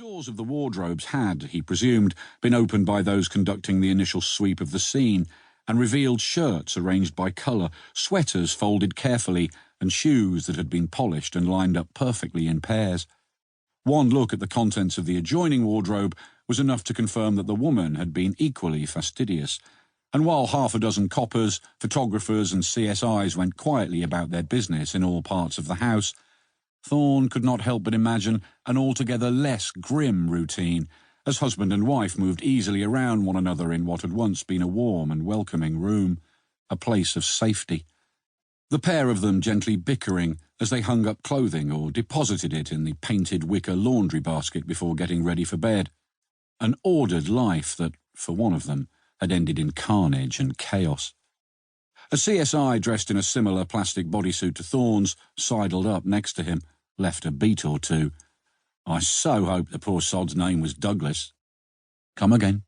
doors of the wardrobes had, he presumed, been opened by those conducting the initial sweep of the scene, and revealed shirts arranged by colour, sweaters folded carefully, and shoes that had been polished and lined up perfectly in pairs. One look at the contents of the adjoining wardrobe was enough to confirm that the woman had been equally fastidious, and while half a dozen coppers, photographers and CSIs went quietly about their business in all parts of the house, Thorne could not help but imagine an altogether less grim routine, as husband and wife moved easily around one another in what had once been a warm and welcoming room, a place of safety. The pair of them gently bickering as they hung up clothing or deposited it in the painted wicker laundry basket before getting ready for bed. An ordered life that, for one of them, had ended in carnage and chaos. A CSI dressed in a similar plastic bodysuit to Thorne's sidled up next to him, left a beat or two. "I so hope the poor sod's name was Douglas." "Come again."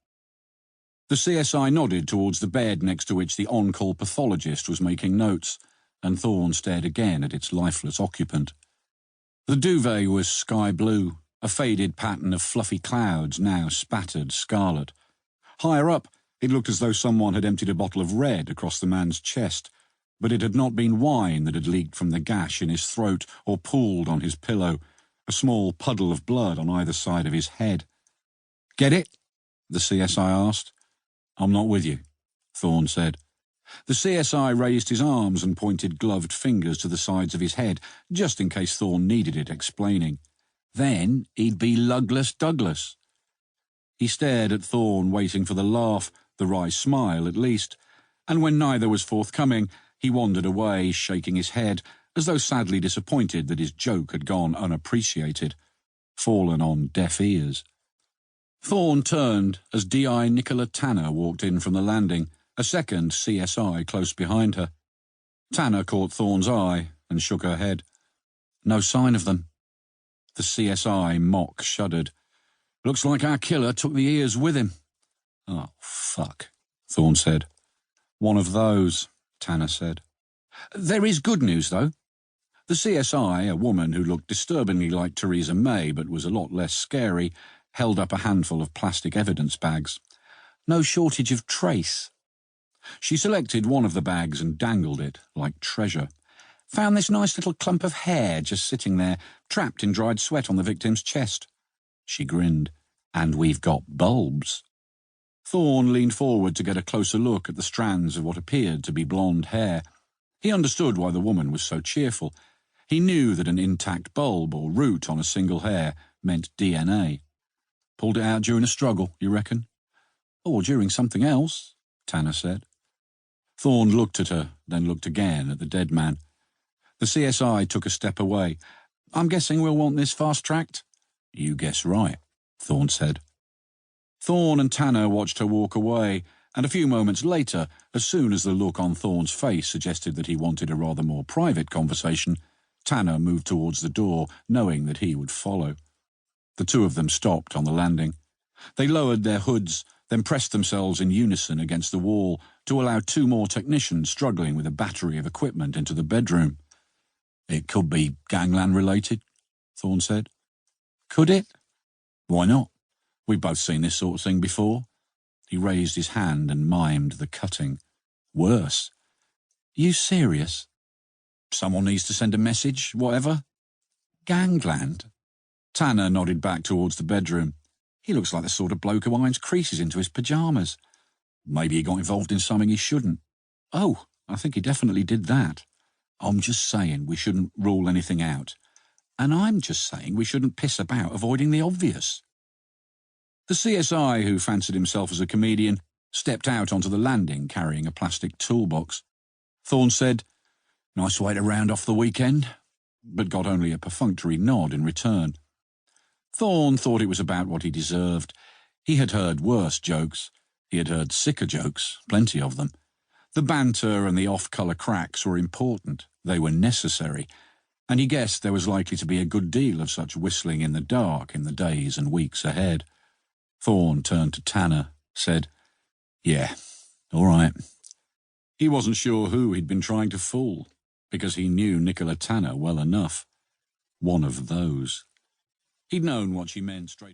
The CSI nodded towards the bed next to which the on-call pathologist was making notes, and Thorne stared again at its lifeless occupant. The duvet was sky blue, a faded pattern of fluffy clouds now spattered scarlet. Higher up, it looked as though someone had emptied a bottle of red across the man's chest, but it had not been wine that had leaked from the gash in his throat or pooled on his pillow, a small puddle of blood on either side of his head. "Get it?" the CSI asked. "I'm not with you," Thorne said. The CSI raised his arms and pointed gloved fingers to the sides of his head, just in case Thorne needed it explaining. "Then he'd be Lugless Douglas." He stared at Thorne, waiting for the laugh, the wry smile at least, and when neither was forthcoming, he wandered away, shaking his head, as though sadly disappointed that his joke had gone unappreciated, fallen on deaf ears. Thorne turned as D.I. Nicola Tanner walked in from the landing, a second CSI close behind her. Tanner caught Thorne's eye and shook her head. "No sign of them." The CSI mock shuddered. "Looks like our killer took the ears with him." "Oh, fuck," Thorne said. "One of those," Tanner said. "There is good news, though." The CSI, a woman who looked disturbingly like Theresa May but was a lot less scary, held up a handful of plastic evidence bags. "No shortage of trace." She selected one of the bags and dangled it, like treasure. "Found this nice little clump of hair just sitting there, trapped in dried sweat on the victim's chest." She grinned. "And we've got bulbs." Thorne leaned forward to get a closer look at the strands of what appeared to be blonde hair. He understood why the woman was so cheerful. He knew that an intact bulb or root on a single hair meant DNA. "Pulled it out during a struggle, you reckon?" "Or during something else," Tanner said. Thorne looked at her, then looked again at the dead man. The CSI took a step away. "I'm guessing we'll want this fast-tracked?" "You guess right," Thorne said. Thorne and Tanner watched her walk away, and a few moments later, as soon as the look on Thorne's face suggested that he wanted a rather more private conversation, Tanner moved towards the door, knowing that he would follow. The two of them stopped on the landing. They lowered their hoods, then pressed themselves in unison against the wall to allow two more technicians struggling with a battery of equipment into the bedroom. "It could be gangland-related," Thorne said. "Could it?" "Why not? We've both seen this sort of thing before." He raised his hand and mimed the cutting. "Worse." "You serious?" "Someone needs to send a message, whatever." "Gangland?" Tanner nodded back towards the bedroom. "He looks like the sort of bloke who irons creases into his pyjamas." "Maybe he got involved in something he shouldn't." "Oh, I think he definitely did that." "I'm just saying we shouldn't rule anything out." "And I'm just saying we shouldn't piss about avoiding the obvious." The CSI, who fancied himself as a comedian, stepped out onto the landing carrying a plastic toolbox. Thorne said, "Nice way to round off the weekend," but got only a perfunctory nod in return. Thorne thought it was about what he deserved. He had heard worse jokes. He had heard sicker jokes, plenty of them. The banter and the off-colour cracks were important. They were necessary. And he guessed there was likely to be a good deal of such whistling in the dark in the days and weeks ahead. Thorne turned to Tanner, said, "Yeah, all right." He wasn't sure who he'd been trying to fool, because he knew Nicola Tanner well enough. One of those. He'd known what she meant straight away.